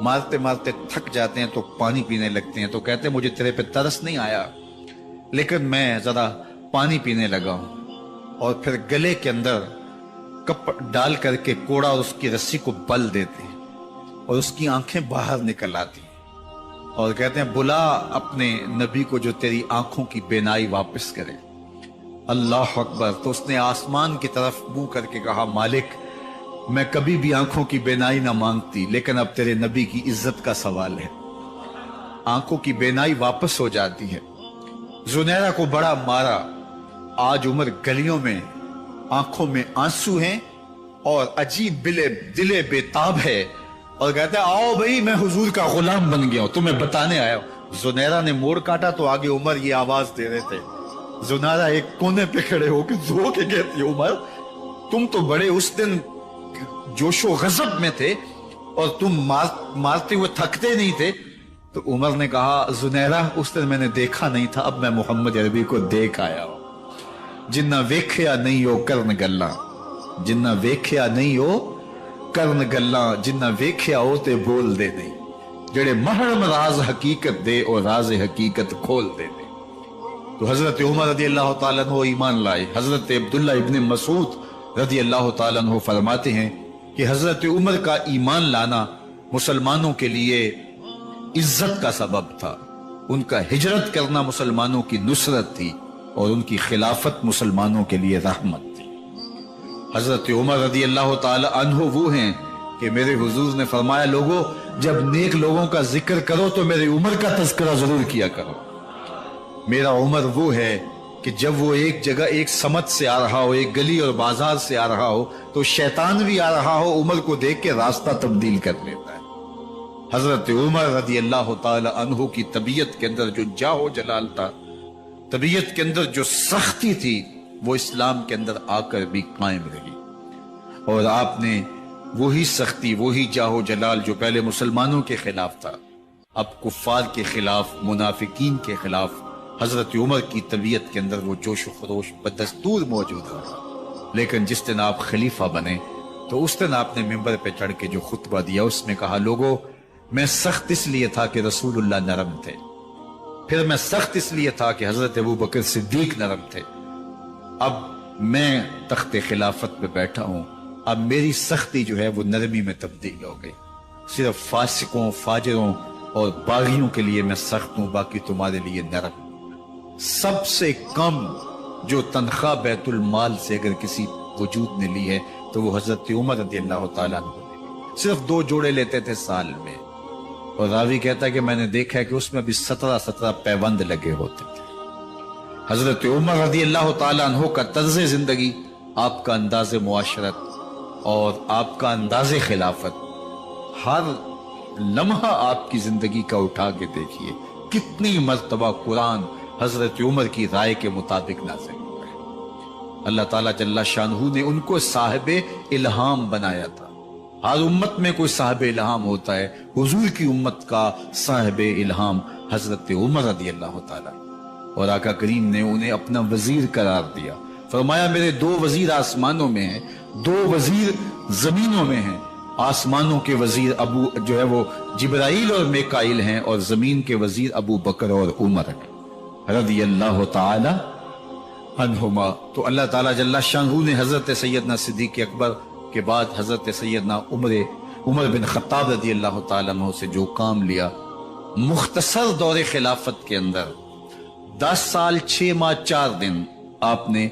مارتے مارتے تھک جاتے ہیں تو پانی پینے لگتے ہیں، تو کہتے ہیں مجھے تیرے پہ ترس نہیں آیا، لیکن میں ذرا پانی پینے لگا ہوں، اور پھر گلے کے اندر کپ ڈال کر کے کوڑا اور اس کی رسی کو بل دیتے ہیں اور اس کی آنکھیں باہر نکل آتی ہیں، اور کہتے ہیں بلا اپنے نبی کو جو تیری آنکھوں کی بینائی واپس کرے۔ اللہ اکبر! تو اس نے آسمان کی طرف منہ کر کے کہا مالک میں کبھی بھی آنکھوں کی بینائی نہ مانگتی، لیکن اب تیرے نبی کی عزت کا سوال ہے۔ آنکھوں کی بینائی واپس ہو جاتی ہے۔ زنیرہ کو بڑا مارا، آج عمر گلیوں میں آنکھوں میں آنسو ہیں اور عجیب دلے بےتاب ہے، اور کہتے ہیں آؤ بھئی میں حضور کا غلام بن گیا ہوں، تمہیں بتانے آیا ہوں۔ زنیرہ نے موڑ کاٹا تو آگے عمر یہ آواز دے رہے تھے۔ زنیرہ ایک کونے پہ کھڑے ہو کے رو کے کہتی ہے عمر تم تو بڑے اس دن جوش و غضب میں تھے اور تم مارتے ہوئے تھکتے نہیں تھے۔ تو عمر نے کہا زنیرہ اس دن میں نے دیکھا نہیں تھا، اب میں محمد عربی کو دیکھ آیا ہوں۔ جنہ ویکھیا نہیں ہو کرن گلاں، جنہ ویکھیا نہیں ہو کرن گلاں، جنہ ویکھیا ہو تے بول دے نہیں، جڑے محرم راز حقیقت دے اور راز حقیقت کھول دے نہیں۔ تو حضرت عمر رضی اللہ تعالیٰ عنہ ایمان لائے۔ حضرت عبداللہ ابن مسعود رضی اللہ تعالیٰ عنہ فرماتے ہیں کہ حضرت عمر کا ایمان لانا مسلمانوں کے لیے عزت کا سبب تھا، ان کا ہجرت کرنا مسلمانوں کی نصرت تھی، اور ان کی خلافت مسلمانوں کے لیے رحمت تھی۔ حضرت عمر رضی اللہ تعالی عنہ وہ ہیں کہ میرے حضور نے فرمایا لوگوں جب نیک لوگوں کا ذکر کرو تو میرے عمر کا تذکرہ ضرور کیا کرو۔ میرا عمر وہ ہے کہ جب وہ ایک جگہ ایک سمت سے آ رہا ہو، ایک گلی اور بازار سے آ رہا ہو، تو شیطان بھی آ رہا ہو، عمر کو دیکھ کے راستہ تبدیل کر لیتا ہے۔ حضرت عمر رضی اللہ تعالی عنہ کی طبیعت کے اندر جو جاہ و جلال تھا، طبیعت کے اندر جو سختی تھی، وہ اسلام کے اندر آ کر بھی قائم رہی، اور آپ نے وہی سختی، وہی جاہ و جلال جو پہلے مسلمانوں کے خلاف تھا، اب کفار کے خلاف، منافقین کے خلاف حضرت عمر کی طبیعت کے اندر وہ جوش و خروش بدستور موجود رہا۔ لیکن جس دن آپ خلیفہ بنے تو اس دن آپ نے ممبر پہ چڑھ کے جو خطبہ دیا اس میں کہا لوگوں میں سخت اس لیے تھا کہ رسول اللہ نرم تھے، پھر میں سخت اس لیے تھا کہ حضرت ابوبکر صدیق نرم تھے، اب میں تخت خلافت پہ بیٹھا ہوں، اب میری سختی جو ہے وہ نرمی میں تبدیل ہو گئی، صرف فاسقوں، فاجروں اور باغیوں کے لیے میں سخت ہوں، باقی تمہارے لیے نرم۔ سب سے کم جو تنخواہ بیت المال سے اگر کسی وجود نے لی ہے تو وہ حضرت عمر رضی اللہ تعالیٰ عنہ نے صرف 2 جوڑے لیتے تھے سال میں، اور راوی کہتا ہے کہ میں نے دیکھا ہے کہ اس میں بھی 17 پیوند لگے ہوتے تھے۔ حضرت عمر رضی اللہ تعالیٰ عنہ کا طرز زندگی، آپ کا انداز معاشرت اور آپ کا انداز خلافت، ہر لمحہ آپ کی زندگی کا اٹھا کے دیکھیے کتنی مرتبہ قرآن حضرت عمر کی رائے کے مطابق نازل ہوا ہے۔ اللہ تعالیٰ جل شانہ نے ان کو صاحب الہام بنایا تھا۔ ہر امت میں کوئی صاحب الہام ہوتا ہے، حضور کی امت کا صاحب الہام حضرت عمر رضی اللہ تعالیٰ، اور آقا کریم نے انہیں اپنا وزیر قرار دیا، فرمایا میرے 2 وزیر آسمانوں میں ہیں، 2 وزیر زمینوں میں ہیں، آسمانوں کے وزیر ابو جو ہے وہ جبرائیل اور میکائیل ہیں، اور زمین کے وزیر ابو بکر اور عمر رضی اللہ تعالی عنہما۔ تو اللہ تعالیٰ جل شانہ نے حضرت سیدنا صدیق اکبر کے بعد حضرت سیدنا عمر بن خطاب رضی اللہ تعالیٰ عنہ سے جو کام لیا، مختصر دور خلافت کے اندر 10 سال 6 ماہ 4 دن آپ نے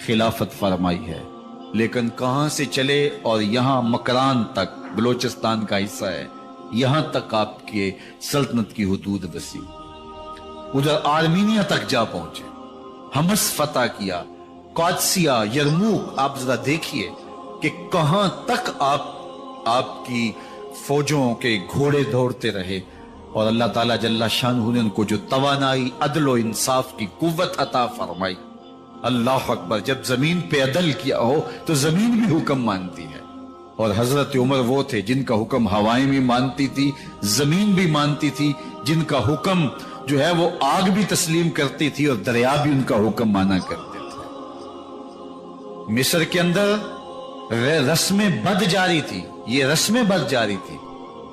خلافت فرمائی ہے، لیکن کہاں سے چلے اور یہاں مکران تک، بلوچستان کا حصہ ہے، یہاں تک آپ کے سلطنت کی حدود وسیع، ادھر آرمینیا تک جا پہنچے، حمص فتح کیا، قادسیہ، یرموک، آپ ذرا دیکھیے کہ کہاں تک آپ کی فوجوں کے گھوڑے دوڑتے رہے، اور اللہ تعالیٰ جل شانہ نے ان کو جو توانائی، عدل و انصاف کی قوت عطا فرمائی۔ اللہ اکبر! جب زمین پہ عدل کیا ہو تو زمین بھی حکم مانتی ہے، اور حضرت عمر وہ تھے جن کا حکم ہوائیں بھی مانتی تھی، زمین بھی مانتی تھی، جن کا حکم جو ہے وہ آگ بھی تسلیم کرتی تھی اور دریا بھی ان کا حکم مانا کرتے تھے۔ مصر کے اندر رسم بد جاری تھی، یہ رسم بد جاری تھی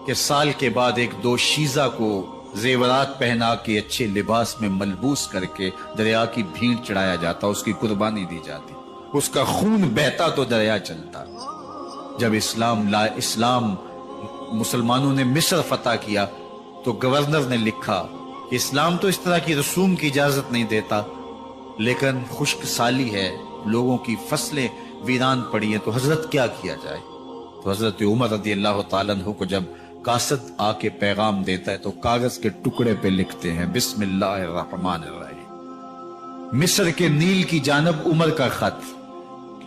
کہ کہ سال کے بعد ایک دو شیزہ کو زیورات پہنا کے اچھے لباس میں ملبوس کر کے دریا کی بھیڑ چڑھایا جاتا، اس کی قربانی دی جاتی، اس کا خون بہتا تو دریا چلتا۔ جب اسلام مسلمانوں نے مصر فتح کیا تو گورنر نے لکھا کہ اسلام تو اس طرح کی رسوم کی اجازت نہیں دیتا، لیکن خشک سالی ہے، لوگوں کی فصلیں ویران پڑی ہیں، تو حضرت کیا کیا جائے؟ تو حضرت عمر رضی اللہ تعالیٰ عنہ کو جب قاصد آ کے پیغام دیتا ہے تو کاغذ کے ٹکڑے پہ لکھتے ہیں بسم اللہ الرحمن الرحیم، مصر کے نیل کی جانب عمر کا خط،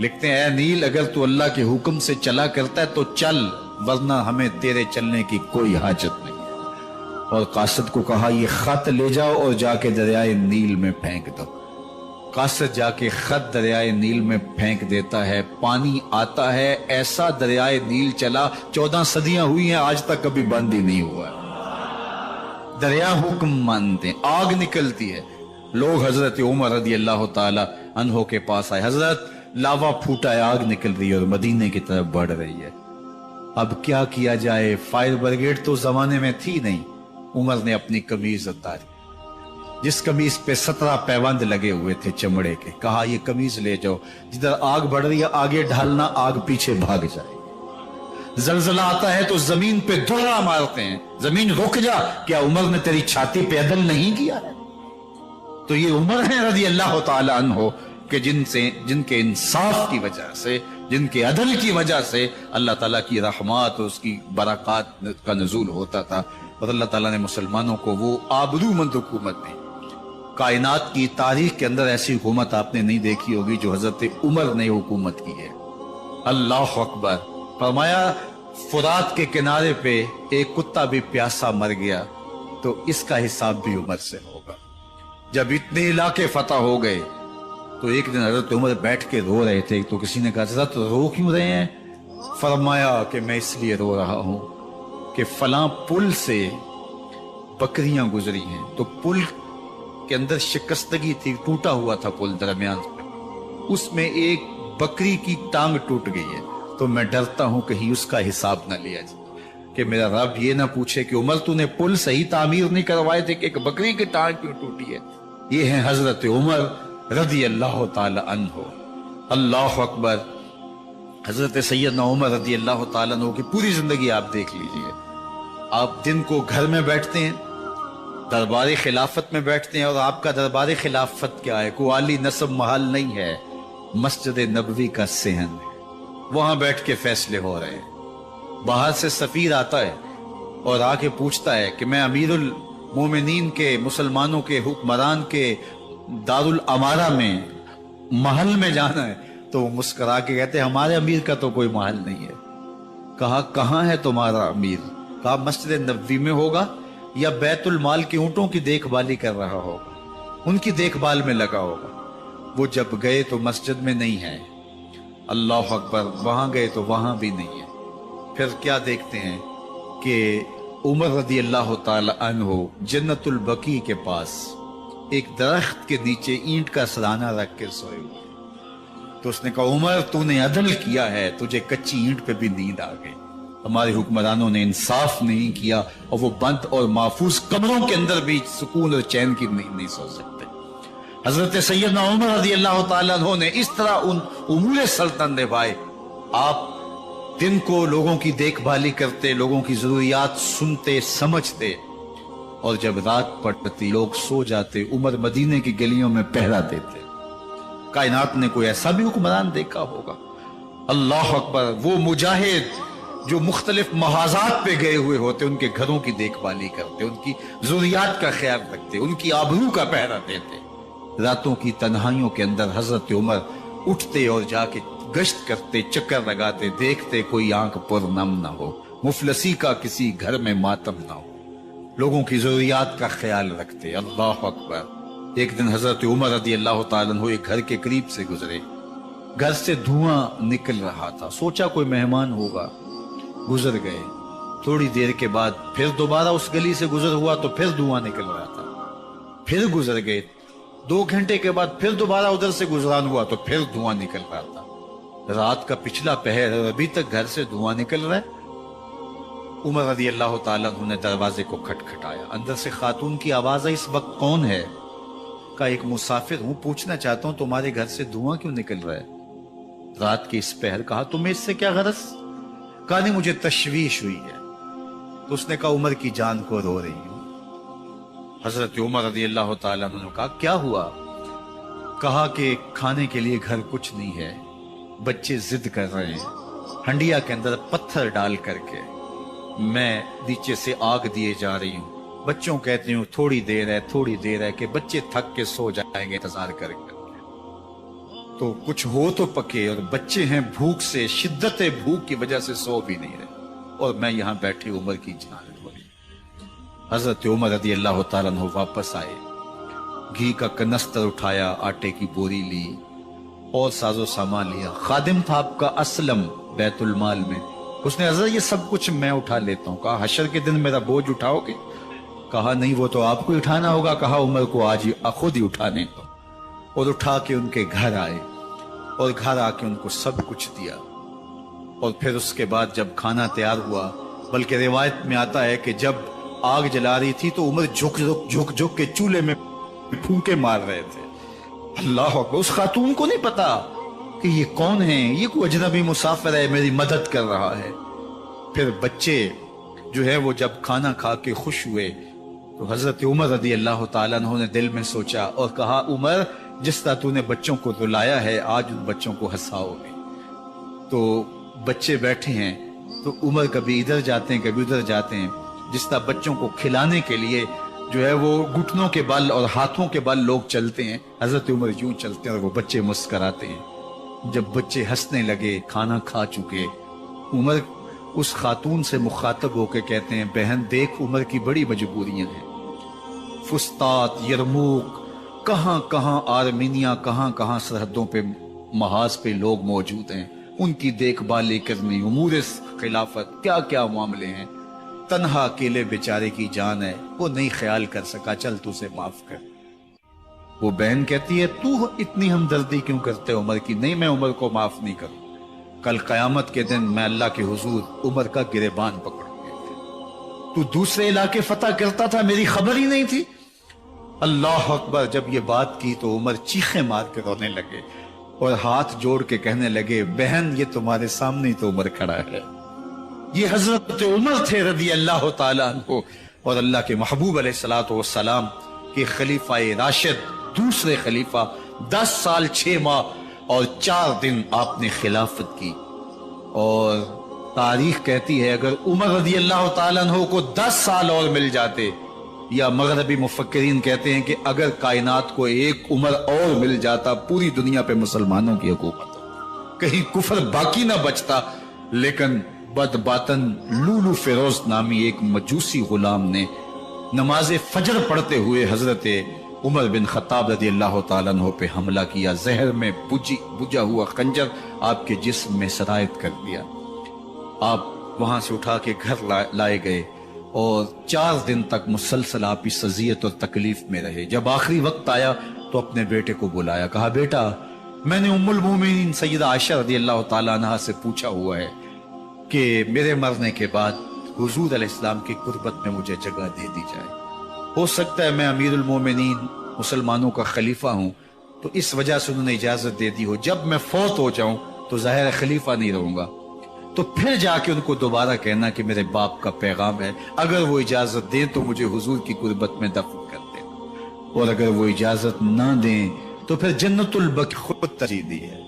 لکھتے ہیں اے نیل اگر تو اللہ کے حکم سے چلا کرتا ہے تو چل، ورنہ ہمیں تیرے چلنے کی کوئی حاجت نہیں۔ اور قاصد کو کہا یہ خط لے جاؤ اور جا کے دریائے نیل میں پھینک دو۔ قاصد جا کے خط دریائے نیل میں پھینک دیتا ہے، پانی آتا ہے، ایسا دریائے نیل چلا 14 صدیاں ہوئی ہیں آج تک کبھی بند ہی نہیں ہوا ہے۔ دریا حکم مانتے ہیں، آگ نکلتی ہے، لوگ حضرت عمر رضی اللہ تعالی عنہ کے پاس آئے، حضرت لاوا پھوٹا ہے، آگ نکل رہی ہے اور مدینے کی طرف بڑھ رہی ہے، اب کیا کیا جائے؟ فائر بریگیڈ تو زمانے میں تھی نہیں۔ عمر نے اپنی قمیض اتاری، جس قمیض پہ 17 پیوند لگے ہوئے تھے چمڑے کے، کہا یہ قمیض لے جاؤ، جدھر آگ بڑھ رہی ہے آگے ڈھالنا، آگ پیچھے بھاگ جائے۔ زلزلہ آتا ہے تو زمین پہ دھڑا مارتے ہیں، زمین رک جا، کیا عمر نے تیری چھاتی پہ عدل نہیں کیا ہے؟ تو یہ عمر ہے رضی اللہ تعالی عنہ کہ جن کے انصاف کی وجہ سے، جن کے عدل کی وجہ سے اللہ تعالیٰ کی رحمات اور اس کی برکات کا نزول ہوتا تھا، اور اللہ تعالیٰ نے مسلمانوں کو وہ آبرومند حکومت دی۔ کائنات کی تاریخ کے اندر ایسی حکومت آپ نے نہیں دیکھی ہوگی جو حضرت عمر نے حکومت کی ہے۔ اللہ اکبر۔ فرمایا فرات کے کنارے پہ ایک کتا بھی پیاسا مر گیا تو اس کا حساب بھی عمر سے ہوگا۔ جب اتنے علاقے فتح ہو گئے تو ایک دن حضرت عمر بیٹھ کے رو رہے تھے، تو کسی نے کہا حضرت رو کیوں رہے ہیں؟ فرمایا کہ میں اس لیے رو رہا ہوں کہ فلاں پل سے بکریاں گزری ہیں، تو پل کے اندر شکستگی تھی، ٹوٹا ہوا تھا پل درمیان میں، اس میں ایک بکری کی ٹانگ ٹوٹ گئی ہے، تو میں ڈرتا ہوں کہیں اس کا حساب نہ لیا جائے، کہ میرا رب یہ نہ پوچھے کہ عمر تو نے پل صحیح تعمیر نہیں کروائے تھے کہ ایک بکری کی ٹانگ کیوں ٹوٹی ہے۔ یہ ہیں حضرت عمر رضی اللہ تعالی عنہ۔ اللہ اکبر۔ حضرت سیدنا عمر رضی اللہ تعالیٰ عنہ کی پوری زندگی آپ دیکھ لیجئے، آپ دن کو گھر میں بیٹھتے ہیں، دربار خلافت میں بیٹھتے ہیں، اور آپ کا دربار خلافت کیا ہے؟ کوئی عالی نصب محل نہیں ہے، مسجد نبوی کا صحن ہے، وہاں بیٹھ کے فیصلے ہو رہے ہیں۔ باہر سے سفیر آتا ہے اور آ کے پوچھتا ہے کہ میں امیر المومنین کے، مسلمانوں کے حکمران کے دارالامارہ میں محل میں جانا ہے، تو وہ مسکرا کے کہتے ہیں ہمارے امیر کا تو کوئی محل نہیں ہے۔ کہا کہاں ہے تمہارا امیر؟ کہا مسجد نبوی میں ہوگا یا بیت المال کے اونٹوں کی دیکھ بھالی کر رہا ہوگا، ان کی دیکھ بھال میں لگا ہوگا۔ وہ جب گئے تو مسجد میں نہیں ہے، اللہ اکبر، وہاں گئے تو وہاں بھی نہیں ہے۔ پھر کیا دیکھتے ہیں کہ عمر رضی اللہ تعالی عنہ جنت البقیع کے پاس ایک درخت کے نیچے اینٹ کا سرانہ رکھ کے سوئے ہوئے، تو اس نے کہا عمر تو نے عدل کیا ہے، تجھے کچی اینٹ پہ بھی نیند آ گئی، ہمارے حکمرانوں نے انصاف نہیں کیا، اور وہ بند اور محفوظ کمروں کے اندر بھی سکون اور چین کی نیند نہیں سو سکتے۔ حضرت سیدنا عمر رضی اللہ تعالیٰ عنہ نے اس طرح ان امور سلطنت نبھائے۔ آپ دن کو لوگوں کی دیکھ بھالی کرتے، لوگوں کی ضروریات سنتے سمجھتے، اور جب رات پڑتی لوگ سو جاتے، عمر مدینے کی گلیوں میں پہرا دیتے۔ کائنات نے کوئی ایسا بھی حکمران دیکھا ہوگا؟ اللہ اکبر۔ وہ مجاہد جو مختلف محاذات پہ گئے ہوئے ہوتے، ان کے گھروں کی دیکھ بھالی کرتے، ان کی ضروریات کا خیال رکھتے، ان کی آبرو کا پہرا دیتے۔ راتوں کی تنہائیوں کے اندر حضرت عمر اٹھتے اور جا کے گشت کرتے، چکر لگاتے، دیکھتے کوئی آنکھ پر نم نہ ہو، مفلسی کا کسی گھر میں ماتم نہ ہو، لوگوں کی ضروریات کا خیال رکھتے۔ اللہ اکبر۔ ایک دن حضرت عمر رضی اللہ تعالیٰ عنہ ایک گھر کے قریب سے گزرے، گھر سے دھواں نکل رہا تھا، سوچا کوئی مہمان ہوگا، گزر گئے۔ تھوڑی دیر کے بعد پھر دوبارہ اس گلی سے گزر ہوا تو پھر دھواں نکل رہا تھا، پھر گزر گئے۔ 2 گھنٹے کے بعد پھر دوبارہ ادھر سے گزران ہوا تو پھر دھواں نکل رہا تھا۔ رات کا پچھلا پہر ابھی تک گھر سے دھواں نکل رہا ہے۔ عمر رضی اللہ تعالیٰ عنہ نے دروازے کو کھٹکھٹایا. اندر سے خاتون کی آواز آئی, اس وقت کون ہے؟ کہا ایک مسافر ہوں, پوچھنا چاہتا ہوں تمہارے گھر سے دھواں کیوں نکل رہا ہے رات کی اس پہر. کہا تمہیں اس سے کیا غرض؟ کہا نہیں مجھے تشویش ہوئی ہے. تو اس نے کہا عمر کی جان کو رو رہی ہوں. حضرت عمر رضی اللہ تعالیٰ عنہ نے کہا کیا ہوا؟ کہا کہ کھانے کے لیے گھر کچھ نہیں ہے, بچے ضد کر رہے ہیں, ہنڈیا کے اندر پتھر ڈال کر کے میں نیچے سے آگ دیے جا رہی ہوں. بچوں کہتی ہوں تھوڑی دیر ہے کہ بچے تھک کے سو جائیں گے انتظار کر کے. تو کچھ ہو تو پکے, اور بچے ہیں بھوک سے, شدت بھوک کی وجہ سے سو بھی نہیں رہے, اور میں یہاں بیٹھی عمر کی جان رو رہی. حضرت عمر رضی اللہ تعالیٰ عنہ واپس آئے, گھی کا کنستر اٹھایا, آٹے کی بوری لی اور ساز و سامان لیا. خادم تھا آپ کا اسلم بیت المال میں. اس نے حضرت یہ سب کچھ میں اٹھا لیتا ہوں. کہا حشر کے دن میرا بوجھ اٹھاؤ گے؟ کہا نہیں وہ تو آپ کو اٹھانا ہوگا. کہا عمر کو آج خود ہی اٹھانے دو. اور اٹھا کے ان کے گھر آئے, اور گھر آ کے ان کو سب کچھ دیا. اور پھر اس کے بعد جب کھانا تیار ہوا, بلکہ روایت میں آتا ہے کہ جب آگ جلا رہی تھی تو عمر جھک کے چولہے میں پھونکے مار رہے تھے. اللہ اکبر. اس خاتون کو نہیں پتا کہ یہ کون ہے, یہ کوئی اجنبی مسافر ہے, میری مدد کر رہا ہے. پھر بچے جو ہے وہ جب کھانا کھا کے خوش ہوئے تو حضرت عمر رضی اللہ تعالیٰ عنہ نے دل میں سوچا اور کہا عمر جس طرح تو نے بچوں کو رلایا ہے آج ان بچوں کو ہنساؤ گے. تو بچے بیٹھے ہیں تو عمر کبھی ادھر جاتے ہیں کبھی ادھر جاتے ہیں. جس طرح بچوں کو کھلانے کے لیے جو ہے وہ گھٹنوں کے بل اور ہاتھوں کے بل لوگ چلتے ہیں, حضرت عمر یوں چلتے ہیں اور وہ بچے مسکراتے ہیں. جب بچے ہنسنے لگے, کھانا کھا چکے, عمر اس خاتون سے مخاطب ہو کے کہتے ہیں بہن دیکھ عمر کی بڑی مجبوریاں ہیں. فسطاط, یرموک, کہاں کہاں آرمینیا, کہاں کہاں سرحدوں پہ محاذ پہ لوگ موجود ہیں, ان کی دیکھ بھال کرنی, امور خلافت, کیا کیا معاملے ہیں. تنہا اکیلے بیچارے کی جان ہے, وہ نہیں خیال کر سکا, چل تو اسے معاف کر. وہ بہن کہتی ہے تو اتنی ہمدردی کیوں کرتے عمر کی؟ نہیں میں عمر کو معاف نہیں کروں. کل قیامت کے دن میں اللہ کے حضور عمر کا گریبان پکڑوں گے. تو دوسرے علاقے فتح کرتا تھا, میری خبر ہی نہیں تھی. اللہ اکبر. جب یہ بات کی تو عمر چیخیں مار کے رونے لگے اور ہاتھ جوڑ کے کہنے لگے بہن یہ تمہارے سامنے ہی تو عمر کھڑا ہے. یہ حضرت عمر تھے رضی اللہ تعالیٰ عنہ, اور اللہ کے محبوب علیہ الصلوۃ والسلام کے خلیفہ راشد, دوسرے خلیفہ. 10 سال 6 ماہ اور 4 دن آپ نے خلافت کی. اور تاریخ کہتی ہے اگر عمر رضی اللہ تعالیٰ عنہ کو 10 سال اور مل جاتے, یا مغربی مفکرین کہتے ہیں کہ اگر کائنات کو ایک عمر اور مل جاتا, پوری دنیا پہ مسلمانوں کی حکومت, کہیں کفر باقی نہ بچتا. لیکن بد باطن لولو فیروز نامی ایک مجوسی غلام نے نماز فجر پڑھتے ہوئے حضرت عمر بن خطاب رضی اللہ تعالیٰ عنہ پہ حملہ کیا. زہر میں بجھا ہوا خنجر آپ کے جسم میں سرایت کر دیا. آپ وہاں سے اٹھا کے گھر لائے گئے اور 4 دن تک مسلسل آپ اس اذیت اور تکلیف میں رہے. جب آخری وقت آیا تو اپنے بیٹے کو بلایا, کہا بیٹا میں نے ام المومنین سیدہ عائشہ رضی اللہ تعالیٰ عنہ سے پوچھا ہوا ہے کہ میرے مرنے کے بعد حضور علیہ السلام کی قربت میں مجھے جگہ دے دی جائے. ہو سکتا ہے میں امیر المومنین مسلمانوں کا خلیفہ ہوں تو اس وجہ سے انہوں نے اجازت دے دی ہو, جب میں فوت ہو جاؤں تو ظاہر خلیفہ نہیں رہوں گا, تو پھر جا کے ان کو دوبارہ کہنا کہ میرے باپ کا پیغام ہے, اگر وہ اجازت دیں تو مجھے حضور کی قربت میں دفن کر دیں, اور اگر وہ اجازت نہ دیں تو پھر جنت البقیع خود ترجیح دی ہے,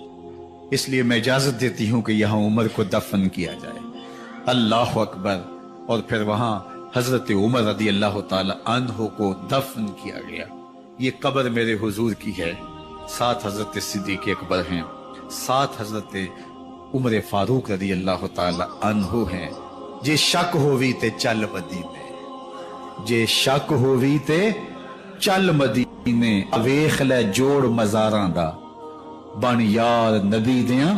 اس لیے میں اجازت دیتی ہوں کہ یہاں عمر کو دفن کیا جائے. اللہ اکبر. اور پھر وہاں حضرت عمر رضی اللہ تعالی عنہ کو دفن کیا گیا. یہ قبر میرے حضور کی ہے, 7 حضرت صدیق اکبر ہیں, 7 حضرت عمر فاروق رضی اللہ تعالی عنہ ہیں. جے شک ہووی تے چل مدینے, جے شک ہووی تے چل مدینے, ویکھ لے جوڑ مزاراں دا, بن یار نبی دیاں